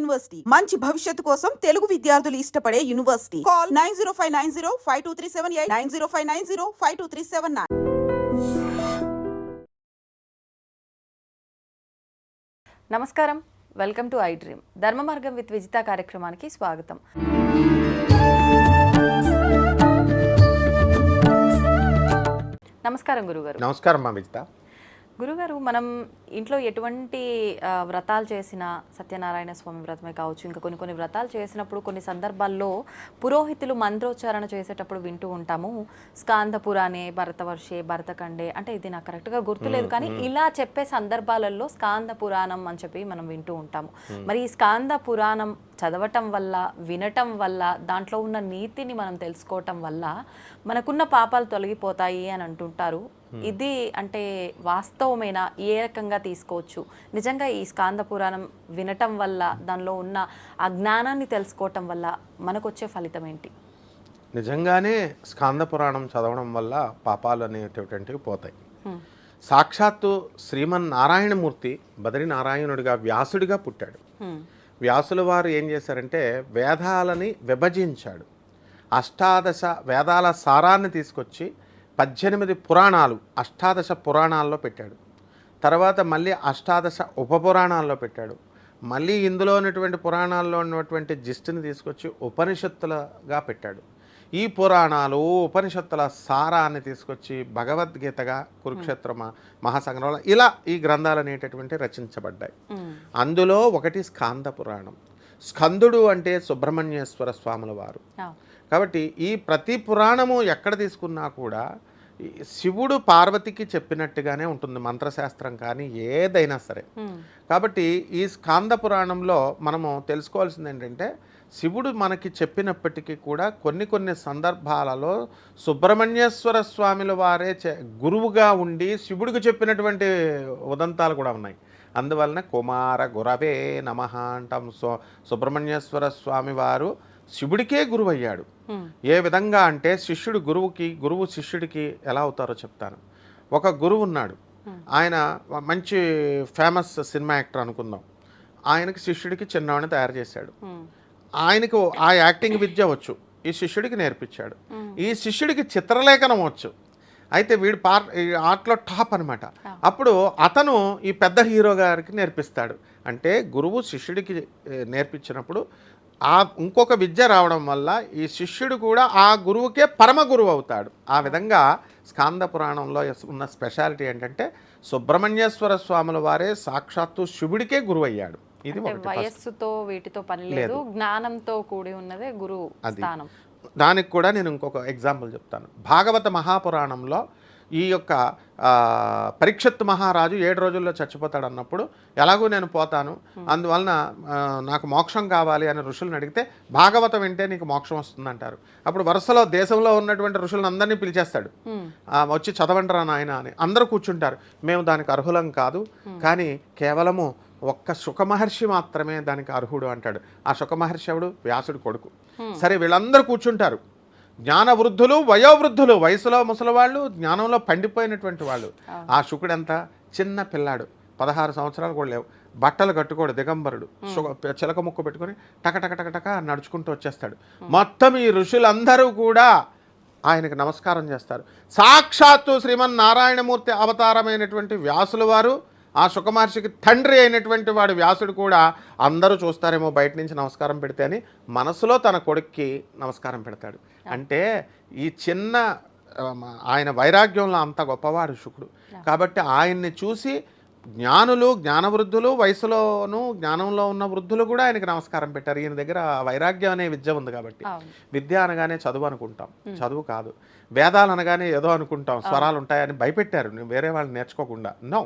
University మంచి భవిష్యత్తు కోసం తెలుగు విద్యార్థులు ఇష్టపడే యూనివర్సిటీ. కాల్ 9059052378 9059052379. నమస్కారం, వెల్కమ్ టు ఐ డ్రీమ్. ధర్మ మార్గం విత్ విజిత కార్యక్రమానికి స్వాగతం. నమస్కారం గురుగారు. నమస్కారం మా విజిత. గురుగారు, మనం ఇంట్లో ఎటువంటి వ్రతాలు చేసినా, సత్యనారాయణ స్వామి వ్రతమే కావచ్చు, ఇంకా కొన్ని వ్రతాలు చేసినప్పుడు కొన్ని సందర్భాల్లో పురోహితులు మంత్రోచ్చారణ చేసేటప్పుడు వింటూ ఉంటాము, స్కాంద పురాణే భరతవర్షే భరతఖండే, అంటే ఇది నాకు కరెక్ట్గా గుర్తులేదు కానీ ఇలా చెప్పే సందర్భాలలో స్కాంద పురాణం అని చెప్పి మనం వింటూ ఉంటాము. మరి ఈ స్కాంద పురాణం చదవటం వల్ల, వినటం వల్ల, దాంట్లో ఉన్న నీతిని మనం తెలుసుకోవటం వల్ల మనకున్న పాపాలు తొలగిపోతాయి అని అంటుంటారు. ఇది అంటే వాస్తవమేనా? ఏ రకంగా తీసుకోవచ్చు? నిజంగా ఈ స్కాంద పురాణం వినటం వల్ల, దానిలో ఉన్న ఆ జ్ఞానాన్ని తెలుసుకోవటం వల్ల మనకు వచ్చే ఫలితం ఏంటి? నిజంగానే స్కాంద పురాణం చదవడం వల్ల పాపాలు అనేటటువంటివి పోతాయి. సాక్షాత్తు శ్రీమన్నారాయణమూర్తి బదరీనారాయణుడిగా వ్యాసుడిగా పుట్టాడు. వ్యాసుల వారు ఏం చేశారంటే వేదాలని విభజించాడు. అష్టాదశ వేదాల సారాన్ని తీసుకొచ్చి 18 పురాణాలు అష్టాదశ పురాణాల్లో పెట్టాడు. తర్వాత మళ్ళీ అష్టాదశ ఉపపురాణాల్లో పెట్టాడు. మళ్ళీ ఇందులో ఉన్నటువంటి పురాణాల్లో ఉన్నటువంటి జిస్టుని తీసుకొచ్చి ఉపనిషత్తులుగా పెట్టాడు. ఈ పురాణాలు ఉపనిషత్తుల సారాన్ని తీసుకొచ్చి భగవద్గీతగా కురుక్షేత్ర మహాసంగ్రహంలో ఇలా ఈ గ్రంథాలు అనేటటువంటి రచించబడ్డాయి. అందులో ఒకటి స్కాంద పురాణం. స్కందుడు అంటే సుబ్రహ్మణ్యేశ్వర స్వాముల వారు. కాబట్టి ఈ ప్రతి పురాణము ఎక్కడ తీసుకున్నా కూడా శివుడు పార్వతికి చెప్పినట్టుగానే ఉంటుంది, మంత్రశాస్త్రం కానీ ఏదైనా సరే. కాబట్టి ఈ స్కాంద పురాణంలో మనము తెలుసుకోవాల్సింది ఏంటంటే శివుడు మనకి చెప్పినప్పటికీ కూడా కొన్ని సందర్భాలలో సుబ్రహ్మణ్యేశ్వర స్వామిల వారే గురువుగా ఉండి శివుడికి చెప్పినటువంటి ఉదంతాలు కూడా ఉన్నాయి. అందువలన కుమార గురవే నమః అంటాం. సుబ్రహ్మణ్యేశ్వర స్వామి వారు శివుడికే గురువు అయ్యాడు. ఏ విధంగా అంటే శిష్యుడు గురువుకి, గురువు శిష్యుడికి ఎలా అవుతారో చెప్తాను. ఒక గురువు ఉన్నాడు, ఆయన మంచి ఫేమస్ సినిమా యాక్టర్ అనుకుందాం. ఆయనకి శిష్యుడికి చిన్నవాడిని తయారు చేశాడు. ఆయనకు ఆ యాక్టింగ్ విద్య వచ్చు, ఈ శిష్యుడికి నేర్పించాడు. ఈ శిష్యుడికి చిత్రలేఖనం వచ్చు. అయితే వీడు ఆర్ట్లో టాప్ అనమాట. అప్పుడు అతను ఈ పెద్ద హీరో గారికి నేర్పిస్తాడు. అంటే గురువు శిష్యుడికి నేర్పించినప్పుడు ఆ ఇంకొక విద్య రావడం వల్ల ఈ శిష్యుడు కూడా ఆ గురువుకే పరమ గురువు అవుతాడు. ఆ విధంగా స్కాంద పురాణంలో ఉన్న స్పెషాలిటీ ఏంటంటే సుబ్రహ్మణ్యేశ్వర స్వాముల వారే సాక్షాత్తు శివుడికే గురువు అయ్యాడు. ఇది వయస్సుతో వీటితో పని లేదు, జ్ఞానంతో కూడి ఉన్నదే గురువు స్థానం. దానికి కూడా నేను ఇంకొక ఎగ్జాంపుల్ చెప్తాను. భాగవత మహాపురాణంలో ఈ యొక్క పరీక్షిత్ మహారాజు 7 రోజుల్లో చచ్చిపోతాడు అన్నప్పుడు ఎలాగూ నేను పోతాను, అందువలన నాకు మోక్షం కావాలి అని ఋషులను అడిగితే భాగవతం వింటే నీకు మోక్షం వస్తుందంటారు. అప్పుడు వరుసలో దేశంలో ఉన్నటువంటి ఋషులను అందరినీ పిలిచేస్తాడు, వచ్చి చదవండిరా నాయన అని. అందరూ కూర్చుంటారు. మేము దానికి అర్హులం కాదు, కానీ కేవలము ఒక్క శుకమహర్షి మాత్రమే దానికి అర్హుడు అంటాడు. ఆ శుకమహర్షి ఎవడు? వ్యాసుడి కొడుకు. సరే, వీళ్ళందరూ కూర్చుంటారు. జ్ఞాన వృద్ధులు, వయోవృద్ధులు, వయసులో ముసలివాళ్ళు, జ్ఞానంలో పండిపోయినటువంటి వాళ్ళు. ఆ శుకుడు ఎంత చిన్న పిల్లాడు, 16 సంవత్సరాలు కూడా లేవు, బట్టలు కట్టుకోడు, దిగంబరుడు, చిలక ముక్కు పెట్టుకొని టక నడుచుకుంటూ వచ్చేస్తాడు. మొత్తం ఈ ఋషులందరూ కూడా ఆయనకు నమస్కారం చేస్తారు. సాక్షాత్తు శ్రీమన్నారాయణమూర్తి అవతారమైనటువంటి వ్యాసుల వారు, ఆ శుకమహర్షికి తండ్రి అయినటువంటి వాడు వ్యాసుడు కూడా అందరూ చూస్తారేమో బయట నుంచి నమస్కారం పెడితే అని మనసులో తన కొడుక్కి నమస్కారం పెడతాడు. అంటే ఈ చిన్న ఆయన వైరాగ్యంలో అంత గొప్పవాడు శుకుడు. కాబట్టి ఆయన్ని చూసి జ్ఞానులు, జ్ఞానవృద్ధులు, వయసులోను జ్ఞానంలో ఉన్న వృద్ధులు కూడా ఆయనకి నమస్కారం పెట్టారు. ఈయన దగ్గర వైరాగ్యం అనే విద్య ఉంది. కాబట్టి విద్య అనగానే చదువు అనుకుంటాం, చదువు కాదు. వేదాలు అనగానే ఏదో అనుకుంటాం, స్వరాలు ఉంటాయని భయపెట్టారు వేరే వాళ్ళు నేర్చుకోకుండా. నో,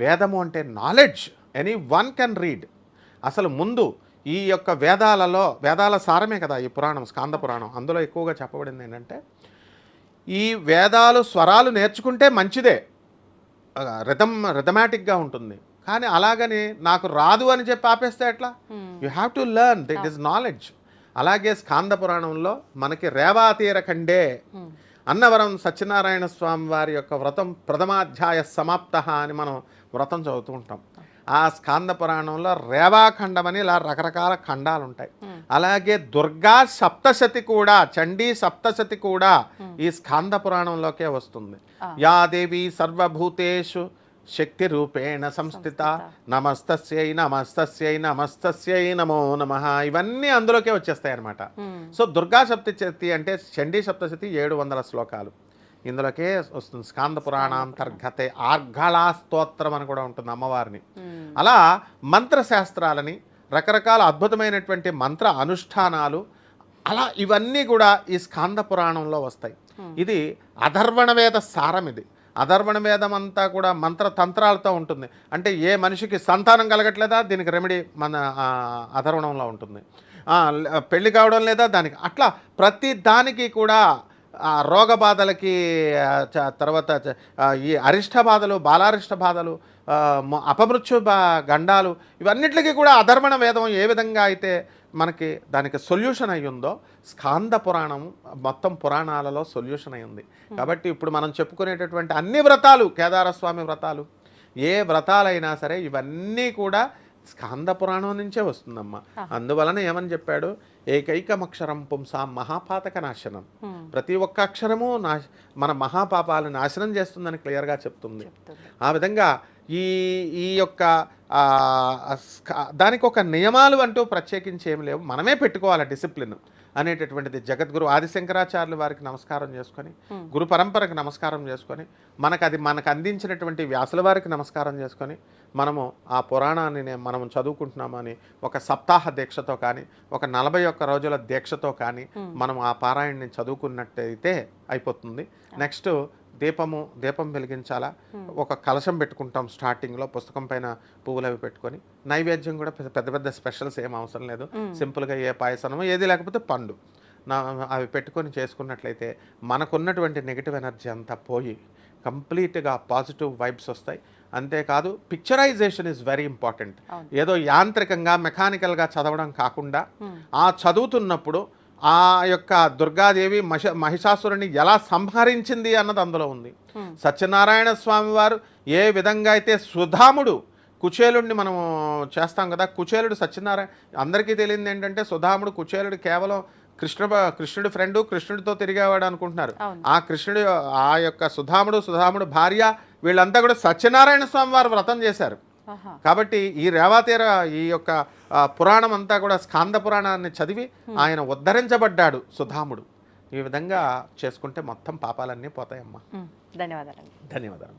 వేదము అంటే knowledge, any one can read. అసలు ముందు ఈ యొక్క వేదాల సారమే కదా ఈ పురాణం, స్కాంద పురాణం. అందులో ఎక్కువగా చెప్పబడింది ఏంటంటే ఈ వేదాలు స్వరాలు నేర్చుకుంటే మంచిదే, రిథమాటిక్గా ఉంటుంది. కానీ అలాగని నాకు రాదు అని చెప్పి ఆపేస్తే ఎట్లా? You have to learn, that is knowledge. అలాగే స్కాంద పురాణంలో మనకి రేవాతీర ఖండే అన్నవరం సత్యనారాయణ స్వామి వారి యొక్క వ్రతం ప్రథమాధ్యాయ సమాప్త అని మనం వ్రతం చదువుతూ ఉంటాం. ఆ స్కాంద పురాణంలో రేవాఖండం అని ఇలా రకరకాల ఖండాలు ఉంటాయి. అలాగే దుర్గా సప్తశతి కూడా, చండీ సప్తశతి కూడా ఈ స్కాంద పురాణంలోకే వస్తుంది. యా దేవి సర్వభూతేషు శక్తి రూపేణ సంస్థిత నమస్తస్యై నమస్తస్యై నమస్తస్యై నమో నమః, ఇవన్నీ అందులోకే వచ్చేస్తాయి అన్నమాట. సో దుర్గా సప్తశతి అంటే చండీ సప్తశతి 700 శ్లోకాలు ఇందులోకే వస్తుంది. స్కాంద పురాణాంతర్గతే ఆర్ఘళా స్తోత్రం అని కూడా ఉంటుంది అమ్మవారిని. అలా మంత్రశాస్త్రాలని, రకరకాల అద్భుతమైనటువంటి మంత్ర అనుష్ఠానాలు, అలా ఇవన్నీ కూడా ఈ స్కాంద పురాణంలో వస్తాయి. ఇది అధర్వణ వేద సారం. ఇది అధర్వణ వేదం అంతా కూడా మంత్రతంత్రాలతో ఉంటుంది. అంటే ఏ మనిషికి సంతానం కలగట్లేదా, దీనికి రెమెడీ మన అధర్వణంలో ఉంటుంది. పెళ్లి కావడం లేదా, దానికి అట్లా ప్రతి దానికి కూడా రోగ బాధలకి, తర్వాత ఈ అరిష్ట బాధలు, బాలారిష్ట బాధలు, అపమృత్యు గండాలు, ఇవన్నిటికీ కూడా అధర్వణ వేదం ఏ విధంగా అయితే మనకి దానికి సొల్యూషన్ అయి ఉందో, స్కాంద పురాణం మొత్తం పురాణాలలో సొల్యూషన్ అయి ఉంది. కాబట్టి ఇప్పుడు మనం చెప్పుకునేటటువంటి అన్ని వ్రతాలు, కేదారస్వామి వ్రతాలు, ఏ వ్రతాలైనా సరే ఇవన్నీ కూడా స్కాంద పురాణం నుంచే వస్తుందమ్మా. అందువలన ఏమని చెప్పాడు, ఏకైకమక్షరం పుంసాం మహాపాతక నాశనం. ప్రతి ఒక్క అక్షరము మన మహాపాపాలను నాశనం చేస్తుందని క్లియర్గా చెప్తుంది. ఆ విధంగా ఈ యొక్క దానికి ఒక నియమాలు అంటూ ప్రత్యేకించి ఏమి లేవు, మనమే పెట్టుకోవాలి డిసిప్లిన్ అనేటటువంటిది. జగద్గురు ఆదిశంకరాచార్యులు వారికి నమస్కారం చేసుకొని, గురు పరంపరకు నమస్కారం చేసుకొని, మనకు అందించినటువంటి వ్యాసుల వారికి నమస్కారం చేసుకొని, మనము ఆ పురాణాన్ని మనం చదువుకుంటున్నామని ఒక సప్తాహ దీక్షతో కానీ, ఒక 41 రోజుల దీక్షతో కానీ మనం ఆ పారాయణని చదువుకున్నట్టయితే అయిపోతుంది. నెక్స్ట్ దీపం వెలిగించాలా, ఒక కలశం పెట్టుకుంటాం స్టార్టింగ్లో, పుస్తకం పైన పువ్వులు అవి పెట్టుకొని, నైవేద్యం కూడా పెద్ద పెద్ద స్పెషల్స్ ఏం అవసరం లేదు, సింపుల్గా ఏ పాయసనమో ఏది లేకపోతే పండు అవి పెట్టుకొని చేసుకున్నట్లయితే మనకున్నటువంటి నెగిటివ్ ఎనర్జీ అంతా పోయి కంప్లీట్గా పాజిటివ్ వైబ్స్ వస్తాయి. అంతేకాదు పిక్చరైజేషన్ ఈజ్ వెరీ ఇంపార్టెంట్. ఏదో యాంత్రికంగా మెకానికల్గా చదవడం కాకుండా ఆ చదువుతున్నప్పుడు ఆ యొక్క దుర్గాదేవి మహిషాసురుని ఎలా సంహరించింది అన్నది అందులో ఉంది. సత్యనారాయణ స్వామి వారు ఏ విధంగా అయితే సుధాముడు కుచేలుడిని మనం చేస్తాం కదా, కుచేలుడు సత్యనారాయణ, అందరికీ తెలియదు ఏంటంటే సుధాముడు కుచేలుడు కేవలం కృష్ణుడి ఫ్రెండు, కృష్ణుడితో తిరిగేవాడు అనుకుంటున్నారు. ఆ కృష్ణుడు, ఆ యొక్క సుధాముడు భార్య, వీళ్ళంతా కూడా సత్యనారాయణ స్వామి వారు వ్రతం చేశారు. కాబట్టి ఈ రేవాతీర ఈ యొక్క పురాణం అంతా కూడా స్కాంద పురాణాన్ని చదివి ఆయన ఉద్ధరించబడ్డాడు సుధాముడు. ఈ విధంగా చేసుకుంటే మొత్తం పాపాలన్నీ పోతాయమ్మా. ధన్యవాదాలు. ధన్యవాదాలు.